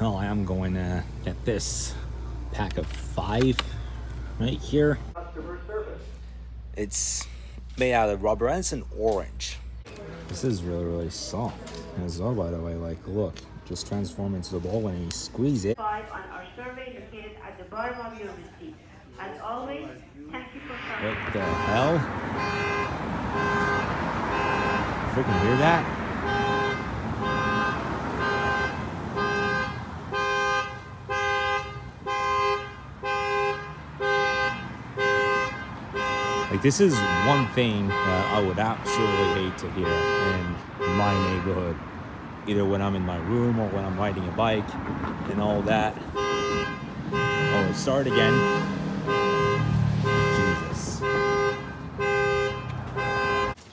Well, I am going to get this pack of 5 right here. Customer service. It's made out of rubber and it's an orange. This is really soft as well, by the way. Like, look, just transform into the ball when you squeeze it. 5 on our survey located at the bottom of your receipt. As always, thank you for coming. What the hell? Freaking hear that? Like, this is one thing that I would absolutely hate to hear in my neighborhood, either when I'm in my room or when I'm riding a bike and all that. Oh, let's start again. Jesus.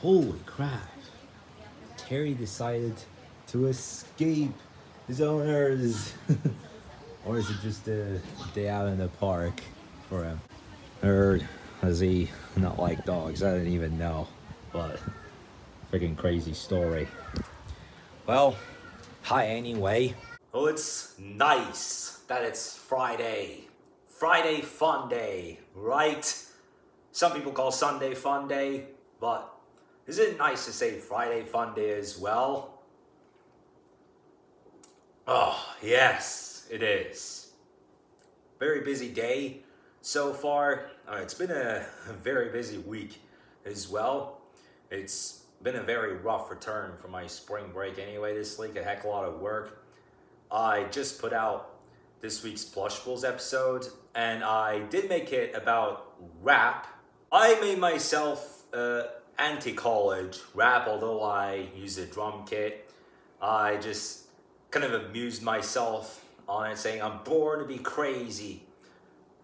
Holy crap. Terry decided to escape his owners. Or is it just a day out in the park for him? Or does he not like dogs? I didn't even know. But freaking crazy story. Well, hi anyway. Oh, it's nice that it's Friday. Friday fun day, right? Some people call Sunday fun day, but is it nice to say Friday fun day as well? Oh, yes, it is. Very busy day so far. It's been a very busy week as well. It's been a very rough return from my spring break anyway this week. A heck of a lot of work. I just put out this week's Plushables episode, and I did make it about rap. I made myself anti-college rap, although I used a drum kit. I just kind of amused myself on it, saying I'm born to be crazy.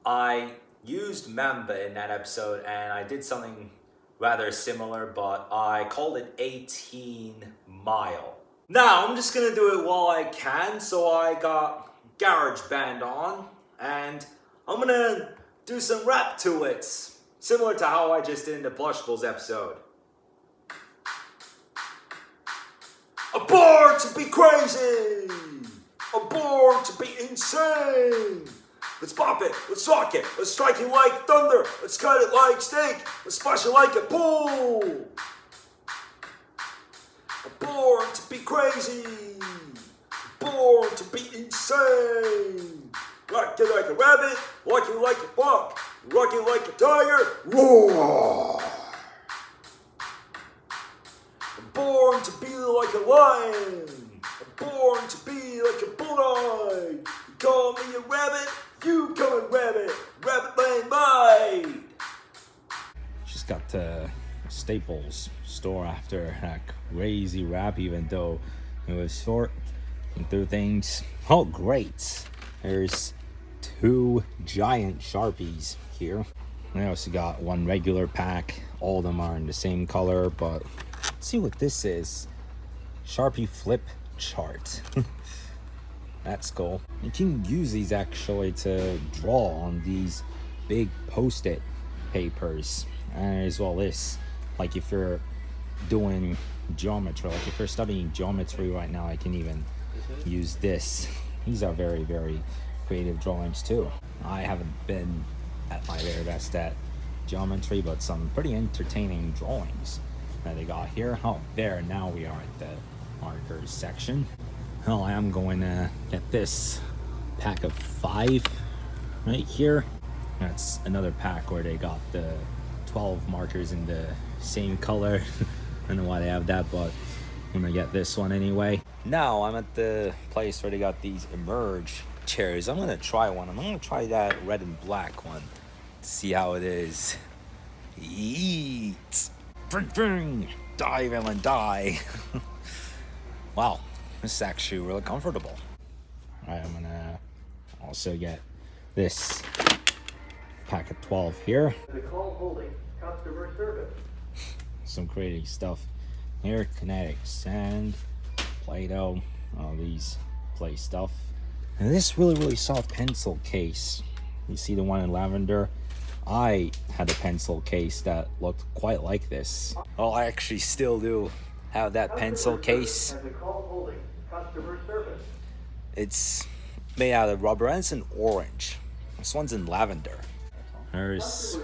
I used Mamba in that episode, and I did something rather similar, but I called it 18 Mile. Now, I'm just gonna do it while I can, so I got GarageBand on, and I'm gonna do some rap to it, similar to how I just did in the Plushables episode. I'm born to be crazy! I'm born to be insane! Let's pop it, let's rock it, let's strike it like thunder, let's cut it like steak, let's splash it like a pool. I'm born to be crazy, I'm born to be insane. Rock it like a rabbit, rock it like a buck, rock it like a tiger, roar. I'm born to be like a lion, I'm born to be like a bulldog. You call me a rabbit, you come and rabbit lane bite. Just got to Staples store after that crazy rap, even though it was short and through things. Oh, great. There's 2 giant Sharpies here. I also got 1 regular pack. All of them are in the same color, but let's see what this is. Sharpie flip chart. That's cool. You can use these actually to draw on these big post-it papers, as well as like if you're doing geometry, like if you're studying geometry right now, I can even use this. These are very creative drawings too. I haven't been at my very best at geometry, but some pretty entertaining drawings that they got here. Oh, there, now we are at the markers section. Well, I am going to get this pack of 5 right here. That's another pack where they got the 12 markers in the same color. I don't know why they have that, but I'm gonna get this one anyway. Now I'm at the place where they got these Emerge chairs. I'm gonna try one. I'm gonna try that red and black one to see how it is. Eat! Bring! Die, villain, die! Wow. This is actually really comfortable. Alright, I'm gonna also get this pack of 12 here. The call holding. Customer service. Some creative stuff here. Kinetic sand, Play-Doh, all these play stuff. And this really soft pencil case. You see the one in lavender? I had a pencil case that looked quite like this. Oh, I actually still do have that pencil case. The call holding. Customer service. It's made out of rubber, and it's in orange. This one's in lavender. There's...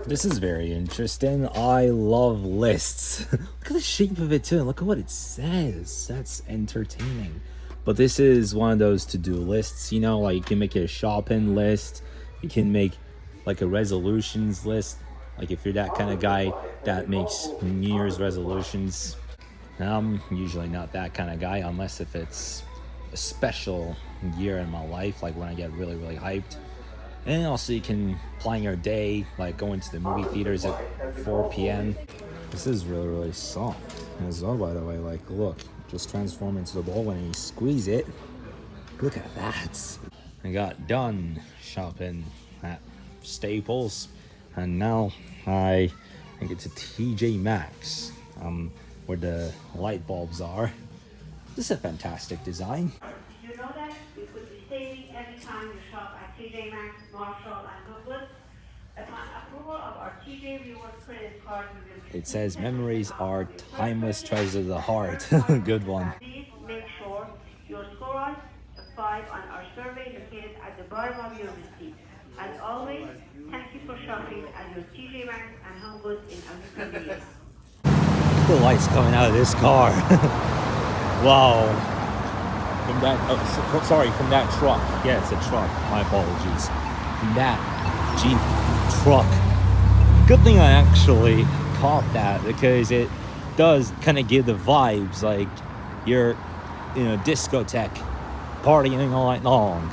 This is very interesting. I love lists. Look at the shape of it too. Look at what it says. That's entertaining. But this is one of those to-do lists, you know, like you can make a shopping list. You can make like a resolutions list. Like if you're that kind of guy that makes New Year's resolutions. I'm usually not that kind of guy unless if it's a special year in my life, like when I get really, really hyped. And also you can plan your day, like going to the movie theaters at 4 p.m. This is really, really soft as well, by the way. Like, look, just transform into the ball when you squeeze it. Look at that. I got done shopping at Staples, and now I get to TJ Maxx, where the light bulbs are. This is a fantastic design. Did you know that you could be saving every time you shop at TJ Maxx, Marshall, and Goodwood? Upon approval of our TJ Rewards credit card, It says memories are timeless treasures of the heart. Good one. please make sure your score a 5 on our survey located at the bottom of your receipt. As always, thank you for shopping at your TJ Maxx and Home Goods in Abercrombie. The lights coming out of this car. Wow. From that, from that truck. Yeah, it's a truck. My apologies. From that Jeep truck. Good thing I actually caught that, because it does kind of give the vibes like you're in a discotheque partying all night long.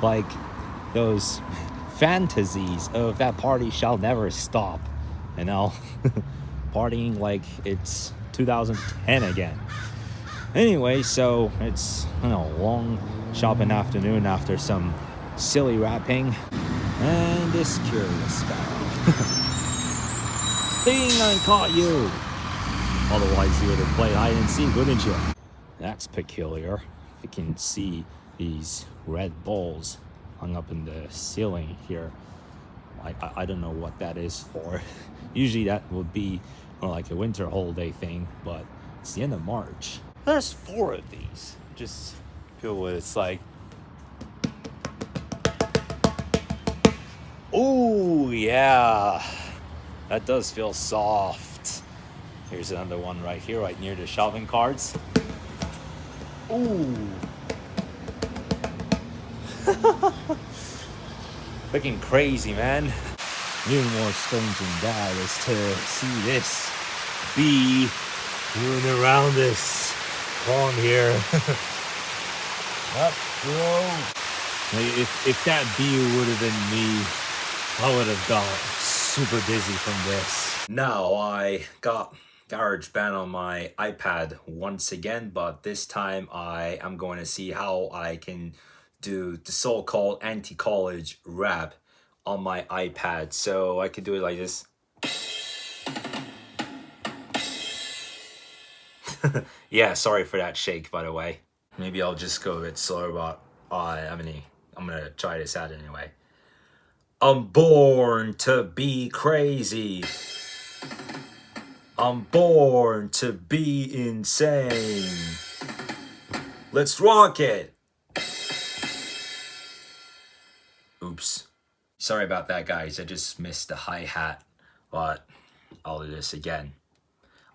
Like those fantasies of that party shall never stop. You know? Partying like it's 2010 again. Anyway, so it's a long shopping afternoon after some silly wrapping and this curious sparrow. Thing, I caught you. Otherwise you would have played hide and seek, wouldn't you? That's peculiar. You can see these red balls hung up in the ceiling here. I don't know what that is for. Usually that would be like a winter holiday thing, but it's the end of March. There's 4 of these. Just feel what it's like. Oh yeah, that does feel soft. Here's another one right here, right near the shopping carts. Ooh. Looking crazy, man. Even more strange than that is to see this bee moving around this pond here. Up, bro. If that bee would have been me, I would have got super dizzy from this. Now I got GarageBand on my iPad once again, but this time I am going to see how I can do the so-called anti-college rap on my iPad. So I could do it like this. Yeah, sorry for that shake, by the way. Maybe I'll just go a bit slower, but I'm gonna try this out anyway. I'm born to be crazy. I'm born to be insane. Let's rock it. Oops. Sorry about that, guys. I just missed the hi-hat, but I'll do this again.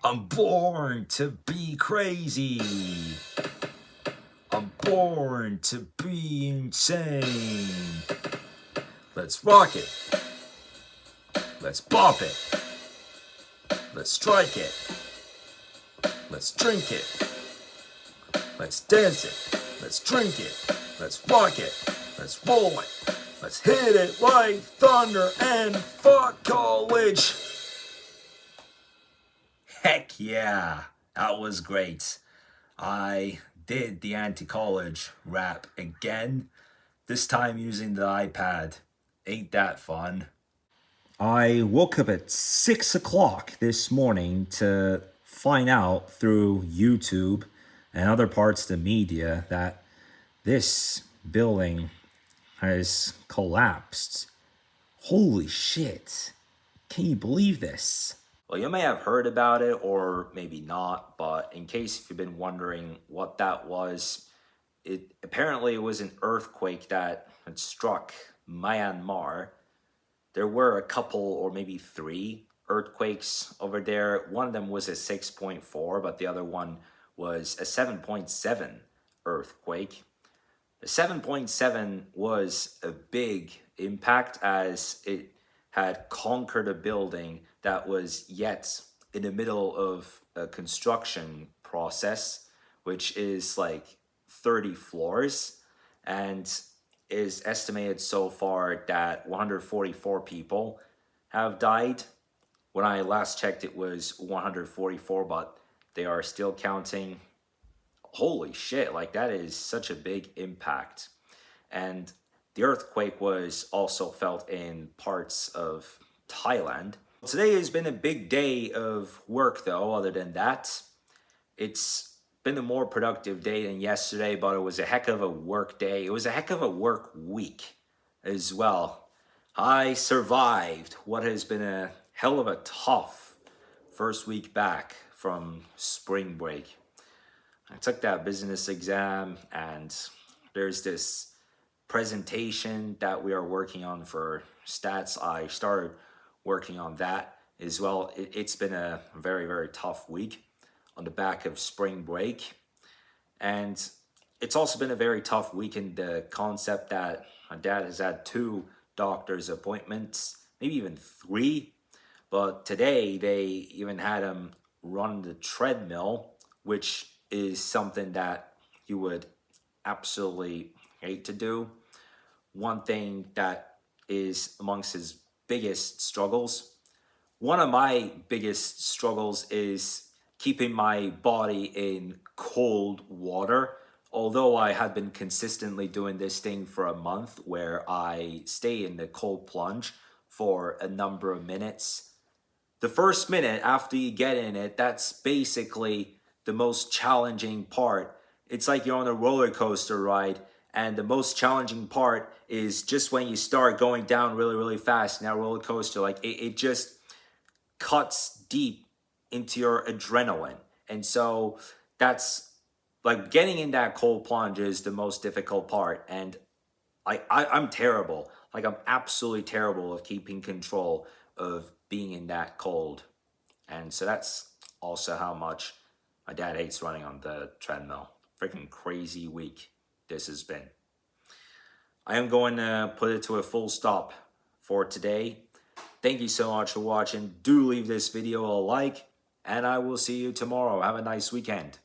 I'm born to be crazy. I'm born to be insane. Let's rock it. Let's bop it. Let's strike it. Let's drink it. Let's dance it. Let's drink it. Let's rock it. Let's roll it. Let's hit it like thunder and fuck college. Heck yeah, that was great. I did the anti-college rap again, this time using the iPad. Ain't that fun? I woke up at 6 o'clock this morning to find out through YouTube and other parts of the media that this building has collapsed. Holy shit. Can you believe this? Well, you may have heard about it or maybe not, but in case if you've been wondering what that was, apparently it was an earthquake that had struck Myanmar. There were a couple or maybe 3 earthquakes over there. One of them was a 6.4, but the other one was a 7.7 earthquake. The 7.7 was a big impact as it had conquered a building that was yet in the middle of a construction process, which is like 30 floors, and is estimated so far that 144 people have died. When I last checked, it was 144, but they are still counting. Holy shit, like that is such a big impact. And the earthquake was also felt in parts of Thailand. Today has been a big day of work though. Other than that, it's been a more productive day than yesterday, but it was a heck of a work day. It was a heck of a work week as well. I survived what has been a hell of a tough first week back from spring break. I took that business exam, and there's this presentation that we are working on for stats. I started working on that as well. It's been a very, very tough week on the back of spring break. And it's also been a very tough week in the concept that my dad has had 2 doctor's appointments, maybe even 3. But today they even had him run the treadmill, which is something that you would absolutely hate to do. One thing that is amongst his biggest struggles. One of my biggest struggles is keeping my body in cold water. Although I had been consistently doing this thing for a month where I stay in the cold plunge for a number of minutes. The first minute after you get in it, that's basically the most challenging part. It's like you're on a roller coaster ride, and the most challenging part is just when you start going down really, really fast in that roller coaster. Like it just cuts deep into your adrenaline. And so that's like getting in that cold plunge is the most difficult part. And I'm terrible. Like I'm absolutely terrible of keeping control of being in that cold. And so that's also how much my dad hates running on the treadmill. Freaking crazy week this has been. I am going to put it to a full stop for today. Thank you so much for watching. Do leave this video a like, and I will see you tomorrow. Have a nice weekend.